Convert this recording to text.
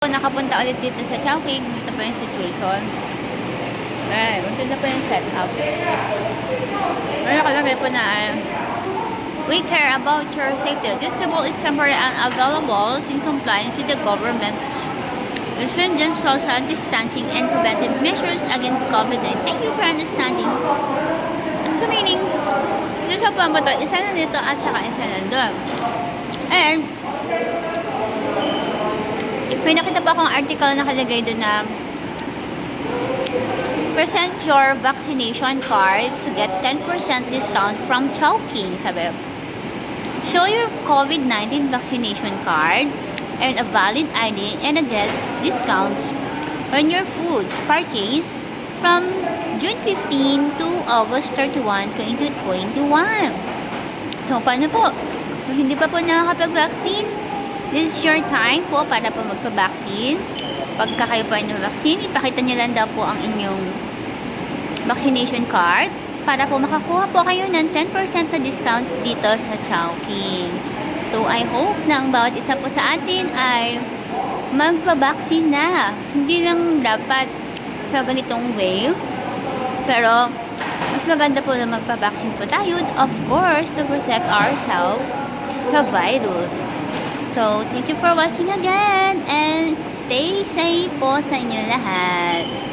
Nakapunta ulit dito sa Chowking. Dito pa yung situation. Ay, dito pa yung setup. Ano nakalagay po na we care about your safety. This table is temporary and available in compliance with the government's stringent social distancing and preventive measures against COVID-19. Thank you for understanding. So meaning, dito sa pambato, isa na dito at saka isa na doon. And, may nakita pa akong article na nakalagay doon na present your vaccination card to get 10% discount from Chowking. Sabi, show your COVID-19 vaccination card and a valid ID and a get discounts on your foods purchase from June 15 to August 31, 2021. So, paano po? Kung hindi pa po nakakapag-vaccine, this is your time po para po magpa-vaccine. Pagka kayo po ay na-vaccine, ipakita nyo lang daw po ang inyong vaccination card para po makakuha po kayo ng 10% na discounts dito sa Chowking. So, I hope na ang bawat isa po sa atin ay magpa-vaccine na. Hindi lang dapat sa ganitong way. Pero, mas maganda po na magpa-vaccine po tayo. Of course, to protect ourselves sa virus. So, thank you for watching again and stay safe po sa inyo lahat.